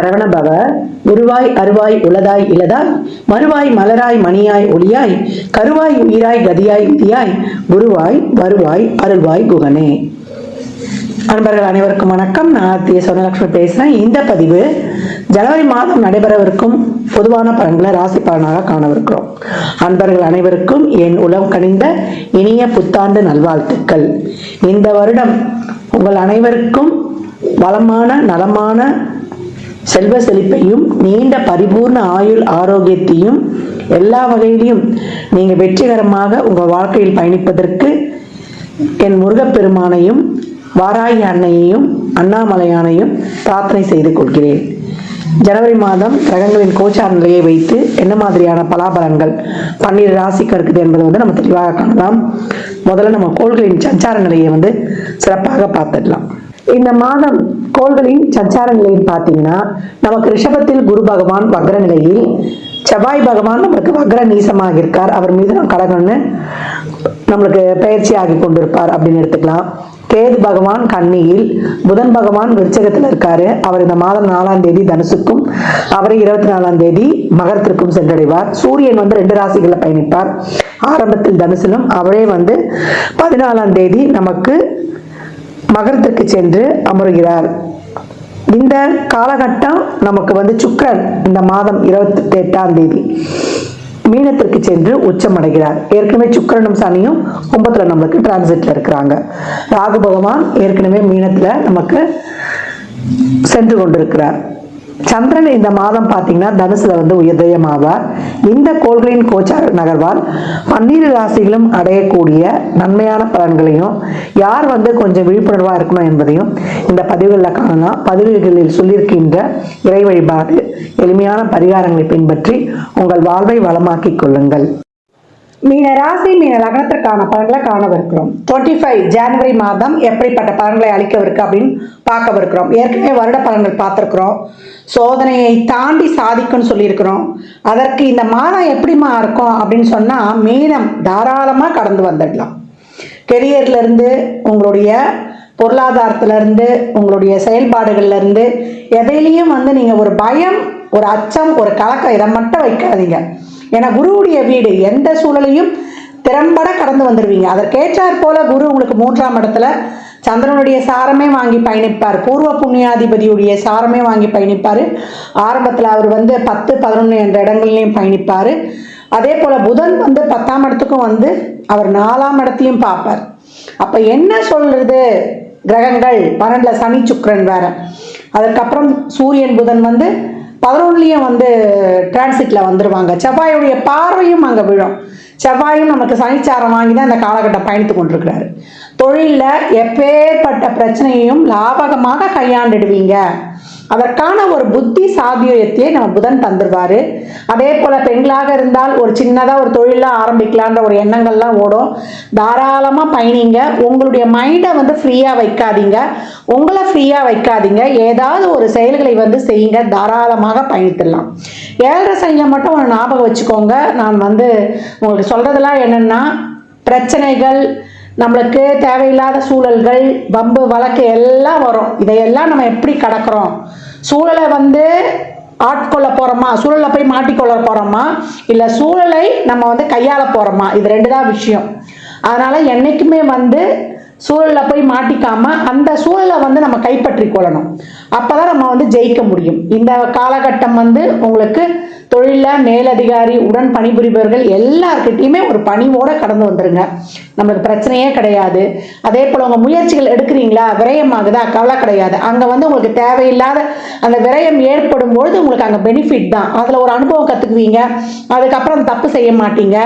சரவணபவ. உருவாய் அருவாய் உளதாய் இலதாய் மறுவாய் மலராய் மணியாய் ஒளியாய் கருவாய் உயிராய் கதியாய் விதியாய் குருவாய் வருவாய் அருள்வாய் குகனே. அன்பர்கள் அனைவருக்கும் வணக்கம். நான் ஆர்த்திய சொர்ணலட்சுமி பேசுறேன். இந்த பதிவு ஜனவரி மாதம் நடைபெறவிருக்கும் பொதுவான பலன்களை ராசி பலனாக காணவிருக்கிறோம். அன்பர்கள் அனைவருக்கும் என் உளம் கனிந்த இனிய புத்தாண்டு நல்வாழ்த்துக்கள். இந்த வருடம் உங்கள் அனைவருக்கும் வளமான நலமான செல்வ செழிப்பையும் நீண்ட பரிபூர்ண ஆயுள் ஆரோக்கியத்தையும் எல்லா வகையிலையும் நீங்க வெற்றிகரமாக உங்கள் வாழ்க்கையில் பயணிப்பதற்கு என் முருகப்பெருமானையும் வாராகி அன்னையையும் அண்ணாமலையானையும் பிரார்த்தனை செய்து கொள்கிறேன். ஜனவரி மாதம் கிரகங்களின் கோச்சார நிலையை வைத்து என்ன மாதிரியான பலாபலன்கள் 12 ராசிக்கு இருக்குது என்பதை நம்ம தெளிவாக காணலாம். முதல்ல நம்ம கோள்களின் சஞ்சார நிலையை சிறப்பாக பார்த்துடலாம். இந்த மாதம் கோள்களின் சஞ்சார நிலையில் பார்த்தீங்கன்னா, நமக்கு ரிஷபத்தில் குரு பகவான் வக்ர நிலையில், செவ்வாய் பகவான் நம்மளுக்கு வக்ர நீசமாக இருக்கார். அவர் மீது நம்ம கடகம்னு நம்மளுக்கு பயிற்சி ஆகி கொண்டிருப்பார் அப்படின்னு எடுத்துக்கலாம். கேது பகவான் கன்னியில், புதன் பகவான் விருச்சகத்தில் இருக்காரு. அவர் இந்த மாதம் 4ஆம் தேதி தனுசுக்கும் அவரை 24ஆம் தேதி மகரத்திற்கும் சென்றடைவார். சூரியன் 2 ராசிகளில் பயணிப்பார். ஆரம்பத்தில் தனுசிலும் அவரே 14ஆம் தேதி நமக்கு மகரத்திற்கு சென்று அமருகிறார். இந்த காலகட்டம் நமக்கு சுக்கிரன் இந்த மாதம் 28ஆம் தேதி மீனத்திற்கு சென்று உச்சமடைகிறார். ஏற்கனவே சுக்கிரனும் சனியும் கும்பத்துல நம்மளுக்கு டிரான்சிட்ல இருக்கிறாங்க. ராகு பகவான் ஏற்கனவே மீனத்துல நமக்கு சென்று கொண்டிருக்கிறார். சந்திரன் இந்த மாதம் பார்த்தீங்கன்னா தனுசுல உதயமாவார். இந்த கோள்களின் கோச்சார நகர்வால் 12 ராசிகளும் அடையக்கூடிய நன்மையான பலன்களையும் யார் கொஞ்சம் விழிப்புணர்வா இருக்கணும் என்பதையும் இந்த பதிவுகளில் காணலாம். பதிவுகளில் சொல்லியிருக்கின்ற இறை வழிபாடு எளிமையான பரிகாரங்களை பின்பற்றி உங்கள் வாழ்வை வளமாக்கிக் கொள்ளுங்கள். மீன ராசி மீன லக்னத்திற்கான பலன்களை காணவிருக்கிறோம். 25 ஜனவரி மாதம் எப்படிப்பட்ட பலன்களை அளிக்கவிருக்கு அப்படின்னு பார்க்கவிருக்கிறோம். ஏற்கனவே வருட பலன்கள் பார்த்துருக்குறோம். சோதனையை தாண்டி சாதிக்கும்னு சொல்லியிருக்கிறோம். அதற்கு இந்த மாதம் எப்படிமா இருக்கும் அப்படின்னு சொன்னா, மீனம் தாராளமாக கடந்து வந்துடலாம். கெரியர்ல இருந்து, உங்களுடைய பொருளாதாரத்துல இருந்து, உங்களுடைய செயல்பாடுகள்ல இருந்து எதையிலையும் நீங்க ஒரு பயம், ஒரு அச்சம், ஒரு கலக்கம் இதை மட்டும் வைக்காதீங்க. ஏன்னா குருவுடைய வீடு, எந்த சூழலையும் திறம்பட கடந்து வந்துடுவீங்க. அதற்கேற்றாற் போல குரு உங்களுக்கு 3ஆம் இடத்துல சந்திரனுடைய சாரமே வாங்கி பயணிப்பார். பூர்வ புண்ணியாதிபதியுடைய சாரமே வாங்கி பயணிப்பார். ஆரம்பத்தில் அவர் 10, 11 என்ற இடங்கள்லையும் பயணிப்பார். அதே போல புதன் 10ஆம் இடத்துக்கும் அவர் 4ஆம் இடத்தையும் பார்ப்பார். அப்ப என்ன சொல்றது, கிரகங்கள் 12 சனி சுக்கிரன் வேற. அதுக்கப்புறம் சூரியன் புதன் 11லையும் டிரான்சிட்ல வந்துருவாங்க. செவ்வாயுடைய பார்வையும் அங்க விழும். செவ்வாயும் நமக்கு சனிச்சாரம் வாங்கி தான் இந்த காலகட்டம் பயணித்து கொண்டிருக்கிறாரு. தொழில்ல எப்பேற்பட்ட பிரச்சனையையும் லாபகமாக கையாண்டுடுவீங்க. அதற்கான ஒரு புத்தி சாதுரியத்தையே நம்ம புதன் தந்துருவாரு. அதே போல பெண்களாக இருந்தால் ஒரு சின்னதா ஒரு தொழில ஆரம்பிக்கலான்ற ஒரு எண்ணங்கள்லாம் ஓடும். தாராளமா பயணிங்க. உங்களுடைய மைண்டை ஃப்ரீயா வைக்காதீங்க. உங்களை ஃப்ரீயா வைக்காதீங்க. ஏதாவது ஒரு செயல்களை செய்யுங்க. தாராளமாக பயணித்துடலாம். 7.5 சனியில மட்டும் ஒரு ஞாபகம் வச்சுக்கோங்க. நான் உங்களுக்கு சொல்றதெல்லாம் என்னன்னா, பிரச்சனைகள், நம்மளுக்கு தேவையில்லாத சூழல்கள், வம்பு வழக்கு எல்லாம் வரும். இதையெல்லாம் நம்ம எப்படி கடக்கிறோம்? சூழலை ஆட்கொள்ள போறோமா, சூழலை போய் மாட்டிக்கொள்ள போறோமா, இல்ல சூழலை நம்ம கையாள போறோமா? இது 2 தான் விஷயம். அதனால என்னைக்குமே சூழலை போய் மாட்டிக்காம அந்த சூழலை நம்ம கைப்பற்றி கொள்ளணும். அப்பதான் நம்ம ஜெயிக்க முடியும். இந்த காலகட்டம் உங்களுக்கு தொழில மேலதிகாரி, உடன் பணிபுரிபவர்கள் எல்லார்கிட்டையுமே ஒரு பணிவோட கடந்து வந்துருங்க. நம்மளுக்கு பிரச்சனையே கிடையாது. அதே போல உங்க முயற்சிகள் எடுக்கிறீங்களா, விரயமாகுதா, கவலை கிடையாது. அங்க உங்களுக்கு தேவையில்லாத அந்த விரயம் ஏற்படும் பொழுது உங்களுக்கு அங்க பெனிஃபிட் தான். அதுல ஒரு அனுபவம் கத்துக்குவீங்க. அதுக்கப்புறம் தப்பு செய்ய மாட்டீங்க.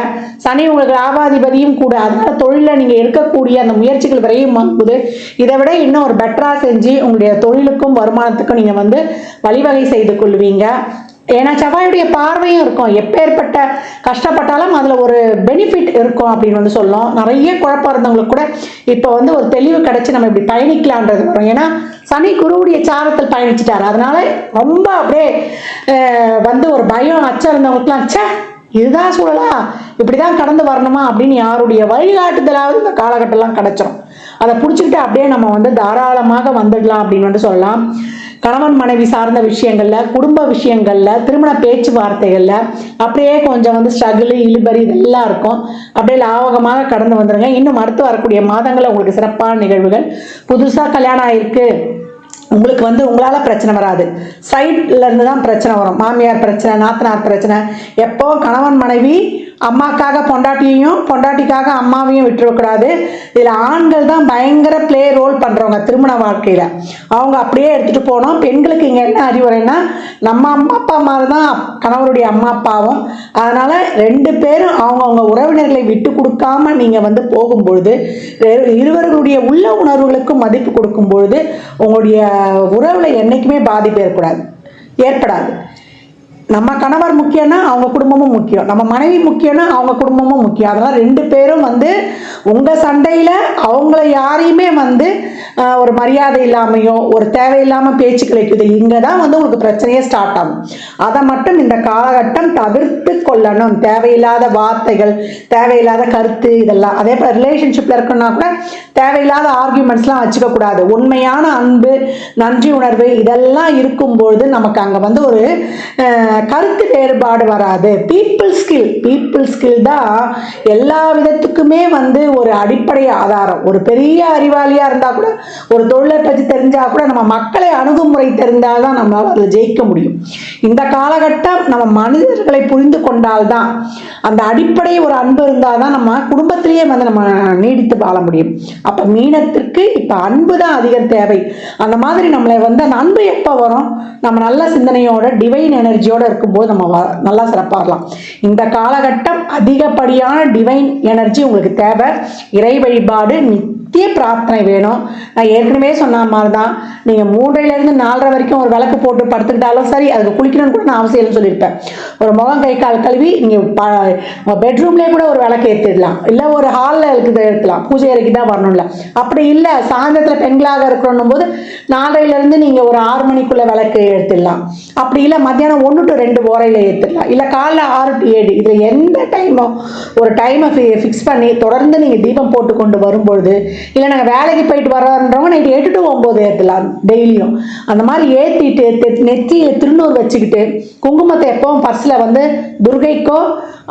சனி உங்களுக்கு லாபாதிபதியும் கூட. அதனால தொழில நீங்க எடுக்கக்கூடிய அந்த முயற்சிகள் விரையும் ஆகுது. இதை விட இன்னும் ஒரு பெட்டரா செஞ்சு உங்களுடைய தொழிலுக்கும் வருமானத்துக்கும் நீங்க வழிவகை செய்து கொள்வீங்க. ஏன்னா செவ்வாயுடைய பார்வையும் இருக்கும். எப்பேற்பட்ட கஷ்டப்பட்டாலும் அதுல ஒரு பெனிஃபிட் இருக்கும் அப்படின்னு சொல்லும். நிறைய குழப்பம் இருந்தவங்களுக்கு கூட இப்போ ஒரு தெளிவு கிடைச்சு நம்ம இப்படி பயணிக்கலான்றது வரும். ஏன்னா சனி குருவுடைய சாரத்தில் பயணிச்சுட்டாரு. அதனால ரொம்ப அப்படியே ஒரு பயம், அச்சம் இருந்தவங்களுக்குலாம், ச்சே இதுதான் சூழலா, இப்படிதான் கடந்து வரணுமா அப்படின்னு யாருடைய வழிகாட்டுதலாவது இந்த காலகட்டம்லாம் கிடைச்சிடும். அதை பிடிச்சிக்கிட்டு அப்படியே நம்ம தாராளமாக வந்துடலாம் அப்படின்னு சொல்லலாம். கணவன் மனைவி சார்ந்த விஷயங்கள்ல, குடும்ப விஷயங்கள்ல, திருமண பேச்சுவார்த்தைகள்ல அப்படியே கொஞ்சம் வந்து ஸ்ட்ரகிள் இழுபறி இதெல்லாம் இருக்கும். அப்படியே லாவகமாக கடந்து வந்துருங்க. இன்னும் அடுத்து வரக்கூடிய மாதங்களில் உங்களுக்கு சிறப்பான நிகழ்வுகள். புதுசா கல்யாணம் ஆயிருக்கு, உங்களுக்கு வந்து உங்களால பிரச்சனை வராது, சைட்ல இருந்து தான் பிரச்சனை வரும். மாமியார் பிரச்சனை, நாத்தனார் பிரச்சனை. எப்போ கணவன் மனைவி அம்மாக்காக பொண்டாட்டியையும் பொண்டாட்டிக்காக அம்மாவையும் விட்டுறக்கூடாது. இதுல ஆண்கள் தான் பயங்கர பிளே ரோல் பண்றவங்க திருமண வாழ்க்கையில. அவங்க அப்படியே எடுத்துட்டு போனோம். பெண்களுக்கு இங்க என்ன அறிவுரைன்னா, நம்ம அம்மா அப்பா மாதிரி தான் கணவருடைய அம்மா அப்பாவும். அதனால ரெண்டு பேரும் அவங்கவுங்க உறவினர்களை விட்டு கொடுக்காம நீங்க வந்து போகும்பொழுது, இருவர்களுடைய உள்ள உணர்வுகளுக்கும் மதிப்பு கொடுக்கும் பொழுது உங்களுடைய உறவுல என்னைக்குமே பாதிப்பு ஏற்படாது. நம்ம கணவர் முக்கியம்னா அவங்க குடும்பமும் முக்கியம், நம்ம மனைவி முக்கியம்னா அவங்க குடும்பமும் முக்கியம். அதனால ரெண்டு பேரும் வந்து உங்க சண்டையில அவங்கள யாரையுமே வந்து ஒரு மரியாதை இல்லாமையோ ஒரு தேவையில்லாம பேச்சு கிடைக்குது, இங்கதான் வந்து உங்களுக்கு பிரச்சனையே ஸ்டார்ட் ஆகும். அதை மட்டும் இந்த காலகட்டம் தவிர்த்து கொள்ளணும். தேவையில்லாத வார்த்தைகள், தேவையில்லாத கருத்து, இதெல்லாம். அதே போல ரிலேஷன்ஷிப்ல இருக்குன்னா கூட தேவையில்லாத ஆர்கியூமெண்ட்ஸ்லாம் வச்சுக்க கூடாது. உண்மையான அன்பு, நன்றி உணர்வு இதெல்லாம் இருக்கும்பொழுது நமக்கு அங்க வந்து ஒரு கருத்து வேறுபாடு வராது. பீப்புள் ஸ்கில் தான் எல்லா விதத்துக்குமே வந்து ஒரு அடிப்படை ஆதாரம். ஒரு பெரிய அறிவாளியா இருந்தா கூட, ஒரு தொழிலை பற்றி தெரிஞ்சா கூட, நம்ம மக்களை அணுகுமுறை தெரிந்தால்தான் நம்மளால அதை ஜெயிக்க முடியும். இந்த காலகட்டம் நம்ம மனிதர்களை புரிந்து கொண்டால்தான், அந்த அடிப்படை ஒரு அன்பு இருந்தால்தான் நம்ம குடும்பத்திலேயே வந்து நம்ம நீடித்து வாழ முடியும். அப்ப மீனத்திற்கு இப்ப அன்பு தான் அதிகம் தேவை. அந்த மாதிரி நம்மளை வந்து அந்த அன்பு எப்ப வரும்? நம்ம நல்ல சிந்தனையோட டிவைன் எனர்ஜியோட இருக்கும்போது நம்ம நல்லா சிறப்பாகலாம். இந்த காலகட்டம் அதிகப்படியான டிவைன் எனர்ஜி உங்களுக்கு தேவை. இறை வழிபாடு, நித்திய பிரார்த்தனை வேணும். நான் ஏற்கனவே சொன்ன மாதிரி தான், நீங்கள் 3லிருந்து 4:30 வரைக்கும் ஒரு விளக்கு போட்டு படுத்துக்கிட்டாலும் சரி, அதுக்கு குளிக்கணும்னு கூட நான் அவசியம் சொல்லியிருப்பேன். ஒரு முகம் கை கால் கழுவி நீங்கள் பெட்ரூம்லேயே கூட ஒரு விளக்கு ஏற்றிடலாம், இல்லை ஒரு ஹாலில் இருக்குது ஏற்றலாம், பூஜை அறைக்கு தான் வரணும்ல. அப்படி இல்லை, சாயந்தரத்தில் பெண்களாக இருக்கிறோன்னும் போது 4:30லிருந்து நீங்கள் ஒரு 6 மணிக்குள்ளே விளக்கு ஏற்றிடலாம். அப்படி இல்லை மத்தியானம் 1 to 2 ஓரையில் ஏற்றிடலாம், இல்லை காலைல 6 to 7. இதில் எந்த டைமோ ஒரு டைமை ஃபிக்ஸ் பண்ணி தொடர்ந்து நீங்கள் தீபம் போட்டு கொண்டு வரும்பொழுது, இல்லை நாங்கள் வேலைக்கு போயிட்டு வர்றோன்றவங்க நைட்டு 8 to 9 ஏற்றலாம் டெய்லியும். அந்த மாதிரி ஏற்றிட்டு நெற்றியில் திருநூறு வச்சுக்கிட்டு, குங்குமத்தை எப்பவும் பர்ஸில் வந்து துர்கைக்கோ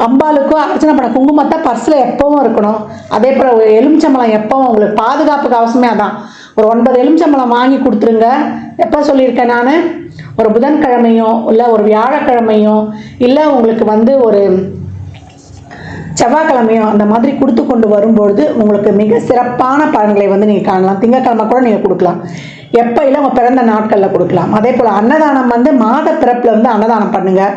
அம்பாளுக்கோ அர்ச்சனை பண்ண குங்குமத்தை பர்ஸில் எப்பவும் இருக்கணும். அதே போல் எலுமிச்சம்பழம் எப்பவும் உங்களுக்கு பாதுகாப்புக்கு அவசியமே. அதான் ஒரு 9 எலுமிச்சம்பழம் வாங்கி கொடுத்துருங்க. எப்போ சொல்லியிருக்கேன் நான், ஒரு புதன்கிழமையோ இல்லை ஒரு வியாழக்கிழமையோ இல்லை உங்களுக்கு வந்து ஒரு செவ்வாய்க்கிழமையோ அந்த மாதிரி கொடுத்து கொண்டு வரும்பொழுது உங்களுக்கு மிக சிறப்பான பலன்களை வந்து நீங்கள் காணலாம். திங்கக்கிழமை கூட நீங்கள் கொடுக்கலாம், எப்போ இல்லை உங்கள் பிறந்த நாட்களில் கொடுக்கலாம். அதே போல் அன்னதானம் வந்து மாத பிறப்பில் வந்து அன்னதானம் பண்ணுங்கள்.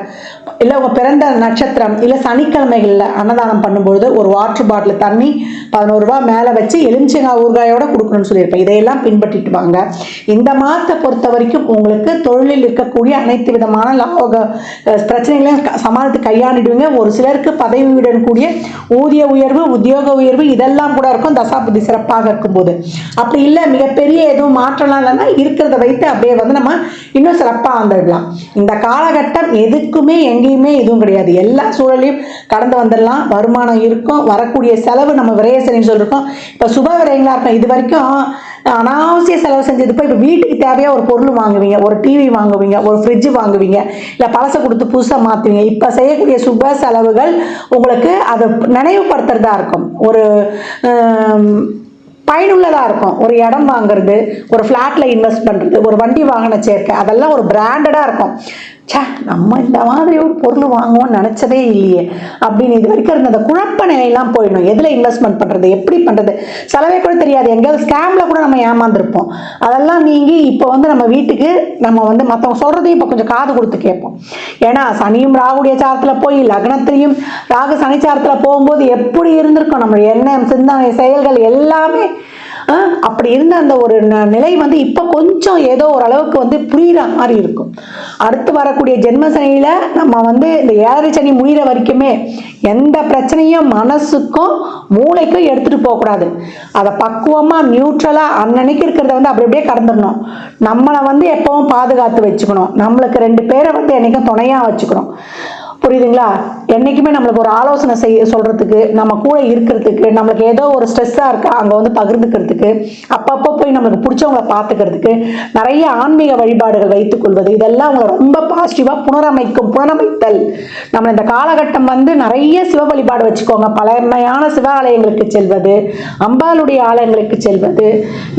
இல்லை உங்கள் பிறந்த நட்சத்திரம் இல்லை சனிக்கிழமைகளில் அன்னதானம் பண்ணும்பொழுது ஒரு வாட்டர் பாட்டில் தண்ணி 11 ரூபா மேலே வச்சு எலுமிச்சங்காய் ஊறுகாயோட கொடுக்கணும்னு சொல்லியிருப்பேன். இதையெல்லாம் பின்பற்றிட்டு வாங்க. இந்த மாதத்தை பொறுத்த வரைக்கும் உங்களுக்கு தொழிலில் இருக்கக்கூடிய அனைத்து விதமான லாப பிரச்சனைகளையும் சமாளித்து கையாண்டிடுவீங்க. ஒரு சிலருக்கு பதவியுடன் கூடிய ஊதிய உயர்வு, உத்தியோக உயர்வு இதெல்லாம் கூட இருக்கும் தசாபுத்தி சிறப்பாக இருக்கும்போது. அப்படி இல்லை மிகப்பெரிய எதுவும் மாற்றலாம் இல்லைன்னா இருக்கிறத வைத்து அப்படியே வந்து நம்ம இன்னும் சிறப்பாக வந்துடலாம். இந்த காலகட்டம் எதுக்குமே எங்கேயுமே எதுவும் கிடையாது, எல்லா சூழலையும் கடந்து வந்துடலாம். வருமானம் இருக்கும், வரக்கூடிய செலவு நம்ம விரயசனின்னு சொல்லியிருக்கோம். இப்போ சுப விரயங்களா இருக்கும். இது வரைக்கும் அனாவசிய செலவு செஞ்சது இப்போ வீட்டுக்கு தேவையாக ஒரு பொருள் வாங்குவீங்க, ஒரு டிவி வாங்குவீங்க, ஒரு ஃப்ரிட்ஜ் வாங்குவீங்க, இல்லை பழசை கொடுத்து புதுசாக மாற்றுவீங்க. இப்போ செய்யக்கூடிய சுப செலவுகள் உங்களுக்கு அதை நினைவுபடுத்துறதா இருக்கும், ஒரு பயனுள்ளதாக இருக்கும். ஒரு இடம் வாங்குறது, ஒரு ஃப்ளாட்டில் இன்வெஸ்ட் பண்ணுறது, ஒரு வண்டி வாகன சேர்க்கை, அதெல்லாம் ஒரு பிராண்டடாக இருக்கும். சே நம்ம இந்த மாதிரி ஒரு பொருள் வாங்குவோம்னு நினச்சதே இல்லையே அப்படின்னு இது வரைக்கும் இருந்த அந்த குழப்ப நிலையெல்லாம் போயிடணும். எதில் இன்வெஸ்ட்மெண்ட் பண்ணுறது, எப்படி பண்ணுறது, செலவே கூட தெரியாது. எங்கேயாவது ஸ்கேமில் கூட நம்ம ஏமாந்துருப்போம். அதெல்லாம் நீங்கி இப்போ வந்து நம்ம வீட்டுக்கு நம்ம வந்து மற்றவங்க சொல்கிறதையும் இப்போ கொஞ்சம் காது கொடுத்து கேட்போம். ஏன்னா சனியும் ராகுடைய சாரத்தில் போய் லக்னத்திலையும் ராகு சனிச்சாரத்தில் போகும்போது எப்படி இருந்திருக்கும் நம்ம எண்ணம், சிந்தனை, செயல்கள் எல்லாமே. அப்படி இருந்த அந்த ஒரு நிலை வந்து இப்போ கொஞ்சம் ஏதோ ஓரளவுக்கு வந்து புரிகிற மாதிரி இருக்கும். அடுத்து வரக்கூடிய ஜென்ம சனியில நம்ம வந்து இந்த 7 சனி முடிகிற வரைக்குமே எந்த பிரச்சனையும் மனசுக்கும் மூளைக்கும் எடுத்துட்டு போகக்கூடாது. அதை பக்குவமாக நியூட்ரலாக அன்னன்னைக்கு இருக்கிறத வந்து அப்படி அப்படியே கடந்துடணும். நம்மளை வந்து எப்பவும் பாதுகாத்து வச்சுக்கணும். நம்மளுக்கு 2 பேரை வந்து என்னைக்கும் துணையாக வச்சுக்கணும். புரியுதுங்களா? என்னைக்குமே நம்மளுக்கு ஒரு ஆலோசனை சொல்றதுக்கு, நம்ம கூட இருக்கிறதுக்கு, நம்மளுக்கு ஏதோ ஒரு ஸ்ட்ரெஸ்ஸா இருக்கா அங்க வந்து பகிர்ந்துக்கிறதுக்கு, அப்பப்போ போய் நம்மளுக்கு பிடிச்சவங்களை பார்த்துக்கிறதுக்கு நிறைய ஆன்மீக வழிபாடுகள் வைத்துக் கொள்வது, இதெல்லாம் உங்களை ரொம்ப பாசிட்டிவா புனரமைத்தல். நம்ம இந்த காலகட்டம் வந்து நிறைய சிவ வழிபாடு வச்சுக்கோங்க. பழமையான சிவ ஆலயங்களுக்கு செல்வது, அம்பாளுடைய ஆலயங்களுக்கு செல்வது,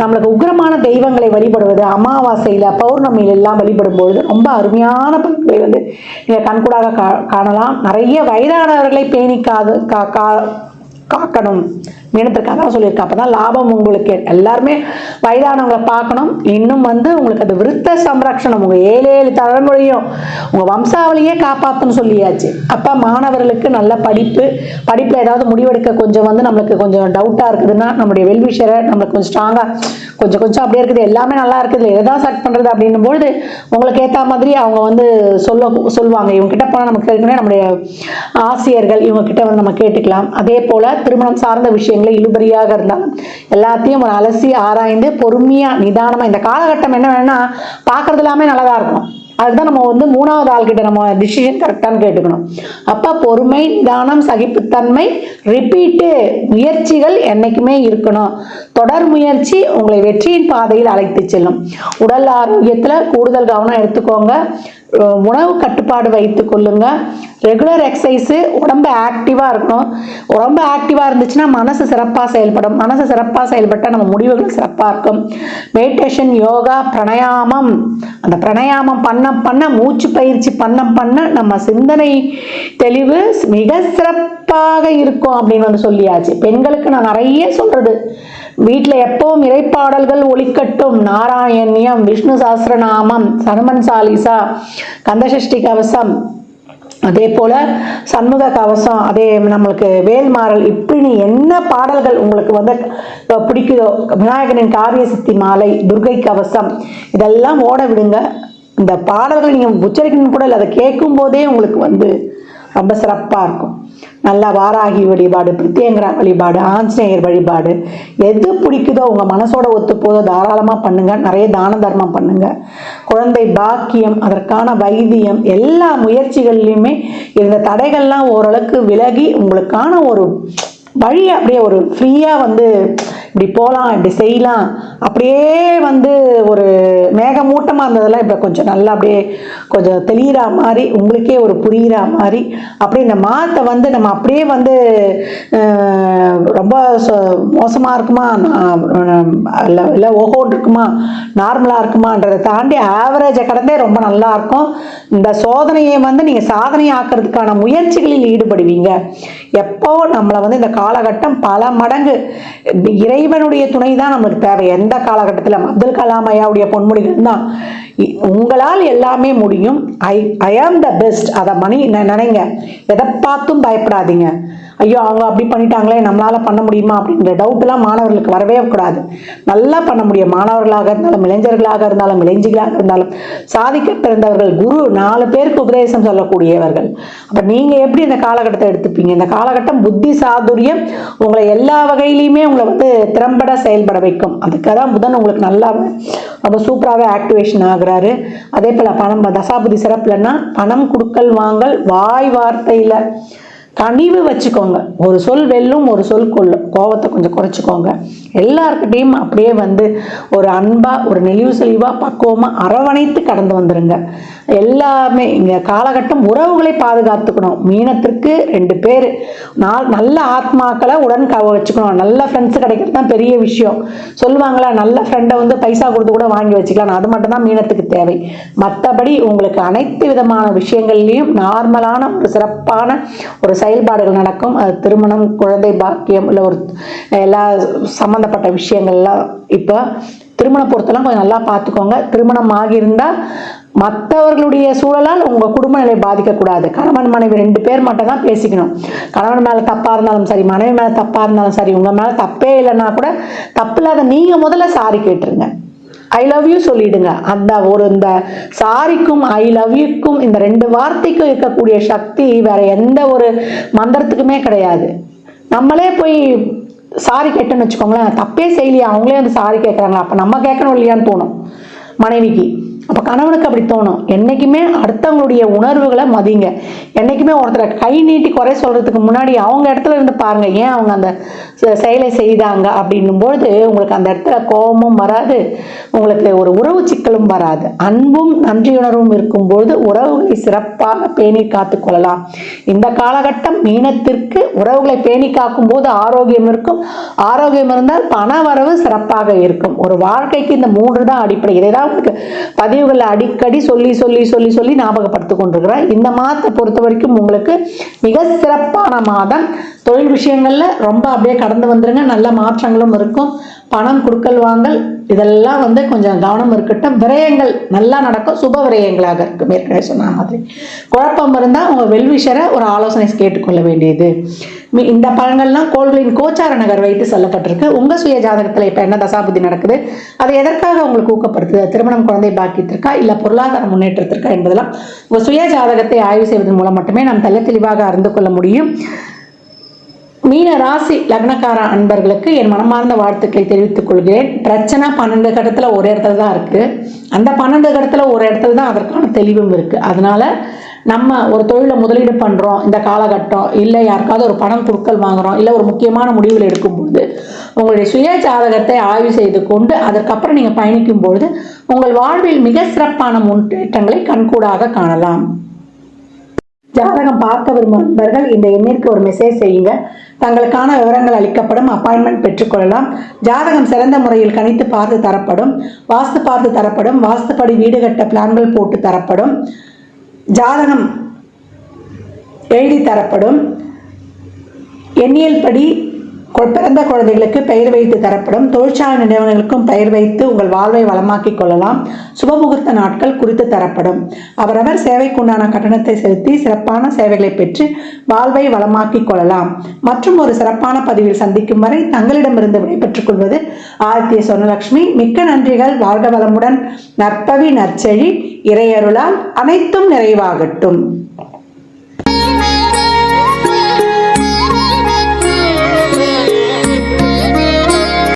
நம்மளுக்கு உக்கிரமான தெய்வங்களை வழிபடுவது, அமாவாசையில பௌர்ணமியில எல்லாம் வழிபடும் பொழுது ரொம்ப அருமையான பலன்களை வந்து நீங்க கண்கூடாக காணலாம். நிறைய வயதானவர்களை பேணி காக்கணும் மீனத்திற்கு அதான் சொல்லியிருக்கேன். அப்பதான் லாபம் உங்களுக்கு. எல்லாருமே வயதானவங்களை பார்க்கணும். இன்னும் வந்து உங்களுக்கு அது விருத்த சம்ரக்ஷணம், உங்க 7 தலைமுறையும் உங்க வம்சாவளியே காப்பாற்றணும் சொல்லியாச்சு. அப்ப மாணவர்களுக்கு நல்ல படிப்புல ஏதாவது முடிவெடுக்க கொஞ்சம் வந்து நம்மளுக்கு கொஞ்சம் டவுட்டா இருக்குதுன்னா நம்மளுடைய வெல்விஷரை நம்மளுக்கு கொஞ்சம் ஸ்ட்ராங்கா கொஞ்சம் அப்படியே இருக்குது, எல்லாமே நல்லா இருக்குது, எதாவது செட் பண்றது அப்படின்னும் பொழுது உங்களுக்கு ஏற்ற மாதிரி அவங்க வந்து சொல்லுவாங்க. இவங்க கிட்ட போனால் நமக்கு ஏற்கனவே நம்முடைய ஆசிரியர்கள் இவங்க கிட்ட வந்து நம்ம கேட்டுக்கலாம். அதே போல திருமணம் சார்ந்த விஷயங்களை இழுபறியாக இருந்தாலும் எல்லாத்தையும் ஒரு அலசி ஆராய்ந்து பொறுமையா நிதானமா, இந்த காலகட்டம் என்ன வேணா பார்க்கறது எல்லாமே நல்லதா இருக்கும். அதுதான் நம்ம வந்து 3வது ஆள்கிட்ட நம்ம டிசிஷன் கரெக்டானு கேட்டுக்கணும். அப்ப பொறுமை, நிதானம், சகிப்புத்தன்மை, ரிப்பீட்டு முயற்சிகள் என்னைக்குமே இருக்கணும். தொடர் முயற்சி உங்களை வெற்றியின் பாதையில் அழைத்து செல்லும். உடல் ஆரோக்கியத்துல கூடுதல் கவனம் எடுத்துக்கோங்க. உணவு கட்டுப்பாடு வைத்துக் கொள்ளுங்க. ரெகுலர் எக்ஸசைஸ், உடம்பு ஆக்டிவா இருக்கணும். உடம்பு ஆக்டிவா இருந்துச்சுன்னா மனசு சிறப்பா செயல்படும். மனசு சிறப்பா செயல்பட்டா நம்ம முடிவுகள் சிறப்பா இருக்கும். மெடிடேஷன், யோகா, பிராணாயாமம், அந்த பிராணாயாமம் பண்ண மூச்சு பயிற்சி பண்ண நம்ம சிந்தனை தெளிவு மிக சிறப்பாக இருக்கும் அப்படின்னு வந்து சொல்லியாச்சு. பெண்களுக்கு நான் நிறைய சொல்றது, வீட்டுல எப்பவும் இறைப்பாடல்கள் ஒலிக்கட்டும். நாராயணியம், விஷ்ணு சாஸ்திரநாமம், ஹனுமன் சாலிசா, கந்தசஷ்டி கவசம், அதே போல சண்முக கவசம், அதே நம்மளுக்கு வேல்மாறல், இப்படி நீ என்ன பாடல்கள் உங்களுக்கு வந்து பிடிக்குதோ, விநாயகனின் காரிய சித்தி மாலை, துர்கை கவசம், இதெல்லாம் ஓட விடுங்க. இந்த பாடல்கள் நீங்க உச்சரிக்கணும் கூட இல்லை, அதை கேட்கும் போதே உங்களுக்கு வந்து ரொம்ப சிறப்பா இருக்கும். நல்லா வாராகி வழிபாடு, பிரத்யங்கரா வழிபாடு, ஆஞ்சநேயர் வழிபாடு, எது பிடிக்குதோ உங்க மனசோட ஒத்து போதோ தாராளமா பண்ணுங்க. நிறைய தான தர்மம் பண்ணுங்க. குழந்தை பாக்கியம், அதற்கான வைத்தியம், எல்லா முயற்சிகள்லையுமே இருந்த தடைகள்லாம் ஓரளவுக்கு விலகி உங்களுக்கான ஒரு வழி அப்படியே ஒரு ஃப்ரீயா வந்து இப்படி போகலாம், இப்படி செய்யலாம், அப்படியே வந்து ஒரு மேகமூட்டமாக இருந்ததெல்லாம் இப்போ கொஞ்சம் நல்லா அப்படியே கொஞ்சம் தெளிகிற மாதிரி, உங்களுக்கே ஒரு புரிகிற மாதிரி, அப்படி இந்த மாதத்தை வந்து நம்ம அப்படியே வந்து ரொம்ப மோசமாக இருக்குமா, இல்லை ஓஹோன்னு இருக்குமா, நார்மலாக இருக்குமான்றதை தாண்டி ஆவரேஜை கடந்தே ரொம்ப நல்லா இருக்கும். இந்த சோதனையை வந்து நீங்கள் சாதனை ஆக்கிறதுக்கான முயற்சிகளில் ஈடுபடுவீங்க. எப்போ நம்மளை வந்து இந்த காலகட்டம் பல மடங்கு இறைவனுடைய துணை தான் நமக்கு தேவை. எந்த காலகட்டத்தில் அப்துல் கலாம் ஐயாவுடைய பொன்மொழிகள் தான், உங்களால் எல்லாமே முடியும், ஐ ஆம் த பெஸ்ட், அதை நினைங்க. எதை பார்த்தும் பயப்படாதீங்க. ஐயோ அவங்க அப்படி பண்ணிட்டாங்களே, நம்மளால பண்ண முடியுமா அப்படின்ற டவுட்லாம் மாணவர்களுக்கு வரவே கூடாது. நல்லா பண்ண முடியும். மாணவர்களாக இருந்தாலும், இளைஞர்களாக இருந்தாலும், இளைஞர்களாக இருந்தாலும், சாதிக்க பிறந்தவர்கள், குரு 4 பேருக்கு உபதேசம் சொல்லக்கூடியவர்கள். அப்ப நீங்க எப்படி இந்த காலகட்டத்தை எடுத்துப்பீங்க? இந்த காலகட்டம் புத்தி சாதுரியம் உங்களை எல்லா வகையிலையுமே உங்களை வந்து திறம்பட செயல்பட வைக்கும். அதுக்காக தான் புதன் உங்களுக்கு நல்லா ரொம்ப சூப்பராகவே ஆக்டிவேஷன் ஆகுறாரு. அதே போல பணம் தசாபுதி சிறப்புலன்னா பணம் கொடுக்கல் வாங்கல், வாய் வார்த்தையில கனிவு வச்சுக்கோங்க. ஒரு சொல் வெல்லும், ஒரு சொல் கொல்லும். கோபத்தை கொஞ்சம் குறைச்சிக்கோங்க. எல்லாருக்கிட்டையும் அப்படியே வந்து ஒரு அன்பா, ஒரு நெளிவு செழிவா, பக்குவமா அரவணைத்து கடந்து வந்துருங்க. எல்லாமே இங்க காலகட்டம் உறவுகளை பாதுகாத்துக்கணும். மீனத்திற்கு 2 பேர் நல்ல ஆத்மாக்களை உடன் வச்சுக்கணும். நல்ல ஃப்ரெண்ட்ஸ் கிடைக்கிறது தான் பெரிய விஷயம். சொல்லுவாங்களா, நல்ல ஃப்ரெண்டை வந்து பைசா கொடுத்து கூட வாங்கி வச்சுக்கலாம். அது மட்டும் தான் மீனத்துக்கு தேவை. மற்றபடி உங்களுக்கு அனைத்து விதமான விஷயங்கள்லையும் நார்மலான ஒரு சிறப்பான ஒரு செயல்பாடுகள் நடக்கும். அது திருமணம், குழந்தை பாக்கியம், இல்லை ஒரு எல்லா சம்பந்தப்பட்ட விஷயங்கள்லாம். இப்போ திருமண பொறுத்தெல்லாம் கொஞ்சம் நல்லா பார்த்துக்கோங்க. திருமணம் ஆகியிருந்தா மற்றவர்களுடைய சூழலால் உங்க குடும்ப நிலை பாதிக்கக்கூடாது. கணவன் மனைவி 2 பேர் மட்டும் தான் பேசிக்கணும். கணவன் மேல தப்பா இருந்தாலும் சரி, மனைவி மேல தப்பா இருந்தாலும் சரி, உங்க மேல தப்பே இல்லைன்னா கூட தப்பு இல்லாத நீங்க முதல்ல சாரி கேட்டுருங்க. ஐ லவ் யூ சொல்லிடுங்க. அந்த ஒரு இந்த சாரிக்கும் ஐ லவ் யூக்கும், இந்த 2 வார்த்தைக்கும் இருக்கக்கூடிய சக்தி வேற எந்த ஒரு மந்திரத்துக்குமே கிடையாது. நம்மளே போய் சாரி கேட்டோன்னு வச்சுக்கோங்களேன், தப்பே செய்யலையா, அவங்களே வந்து சாரி கேட்குறாங்களா, அப்போ நம்ம கேட்கணும் இல்லையான்னு தோணும் மனைவிக்கு. அப்போ கணவனுக்கு அப்படி தோணும். என்றைக்குமே அடுத்தவங்களுடைய உணர்வுகளை மதிங்க. என்றைக்குமே ஒருத்தரை கை நீட்டி குறை சொல்கிறதுக்கு முன்னாடி அவங்க இடத்துல இருந்து பாருங்கள், ஏன் அவங்க அந்த செயலை செய்தாங்க அப்படின்னும்பொழுது உங்களுக்கு அந்த இடத்துல கோபமும் வராது, உங்களுக்கு ஒரு உறவு சிக்கலும் வராது. அன்பும் நன்றியுணர்வும் இருக்கும்பொழுது உறவுகளை சிறப்பாக பேணி காத்து கொள்ளலாம். இந்த காலகட்டம் மீனத்திற்கு உறவுகளை பேணி காக்கும் போது ஆரோக்கியம் இருக்கும். ஆரோக்கியம் இருந்தால் பண வரவு சிறப்பாக இருக்கும். ஒரு வாழ்க்கைக்கு இந்த 3 தான் அடிப்படை. இதைதான் உங்களுக்கு பதிவுகளை அடிக்கடி சொல்லி சொல்லி சொல்லி சொல்லி ஞாபகப்படுத்தி கொண்டிருக்கிறேன். இந்த மாதத்தை பொறுத்த வரைக்கும் உங்களுக்கு மிக சிறப்பான மாதம். தொழில் விஷயங்கள்ல ரொம்ப அப்படியே கடந்து வந்துருங்க. நல்ல மாற்றங்களும் இருக்கும். பணம் கொடுக்கல் வாங்கல் இதெல்லாம் கொஞ்சம் கவனம் இருக்கட்டும். விரயங்கள் நல்லா நடக்கும், சுப விரயங்களாக இருக்கும். ஏற்கனவே சொன்ன மாதிரி குழப்பம் இருந்தால் உங்க வெல்விஷரை ஒரு ஆலோசனை கேட்டுக்கொள்ள வேண்டியது. இந்த பலன்கள்லாம் கோள்களின் கோச்சார நகர் வைத்து சொல்லப்பட்டிருக்கு. உங்க சுய ஜாதகத்துல இப்ப என்ன தசாபுத்தி நடக்குது, அதை எதற்காக உங்களுக்கு ஊக்கப்படுத்துது, திருமணம், குழந்தை பாக்கியத்திற்கா இல்ல பொருளாதார முன்னேற்றத்திற்கா என்பதெல்லாம் உங்க சுய ஜாதகத்தை ஆய்வு செய்வதன் மூலம் மட்டுமே நாம் தெள்ள தெளிவாக அறிந்து கொள்ள முடியும். மீன ராசி லக்னக்கார அன்பர்களுக்கு என் மனமார்ந்த வாழ்த்துக்களை தெரிவித்துக் கொள்கிறேன். பிரச்சனை 12 கட்டத்துல ஒரு இடத்துல தான் இருக்கு. அந்த 12 கட்டத்துல ஒரு இடத்துல தான் அதற்கான தெளிவும் இருக்கு. அதனால நம்ம ஒரு தொழிலை முதலீடு பண்றோம் இந்த காலகட்டம், இல்லை யாருக்காவது ஒரு பணம் கொடுக்கல் வாங்குறோம், இல்லை ஒரு முக்கியமான முடிவில் எடுக்கும்போது உங்களுடைய சுய ஜாதகத்தை ஆய்வு செய்து கொண்டு அதற்கப்புறம் நீங்க பயணிக்கும் பொழுது உங்கள் வாழ்வில் மிக சிறப்பான முன்னேற்றங்களை கண்கூடாக காணலாம். ஜாதகம் பார்க்க விரும்பும் நண்பர்கள் இந்த எண்ணிற்கு ஒரு மெசேஜ் செய்யுங்க. தங்களுக்கான விவரங்கள் அளிக்கப்படும். அப்பாயின்மெண்ட் பெற்றுக்கொள்ளலாம். ஜாதகம் சிறந்த முறையில் கணித்து பார்த்து தரப்படும். வாஸ்து பார்த்து தரப்படும். வாஸ்துப்படி வீடு கட்ட பிளான்கள் போட்டு தரப்படும். ஜாதகம் எழுதி தரப்படும். எண்ணியல் படி பிறந்த குழந்தைகளுக்கு பெயர் வைத்து தரப்படும். தொழிற்சாலை நிறுவனங்களுக்கும் பெயர் வைத்து உங்கள் வாழ்வை வளமாக்கிக் கொள்ளலாம். சுபமுகூர்த்த நாட்கள் குறித்து தரப்படும். அவரவர் சேவைக்குண்டான கட்டணத்தை செலுத்தி சிறப்பான சேவைகளை பெற்று வாழ்வை வளமாக்கிக் கொள்ளலாம். மற்றும் ஒரு சிறப்பான பதிவில் சந்திக்கும் வரை தங்களிடமிருந்து விடைபெற்றுக் கொள்வது ஆதித்ய சொர்ணலட்சுமி. மிக்க நன்றிகள். வாழ்க வளமுடன். நற்பவி நற்செழி இறையருளால் அனைத்தும் நிறைவாகட்டும்.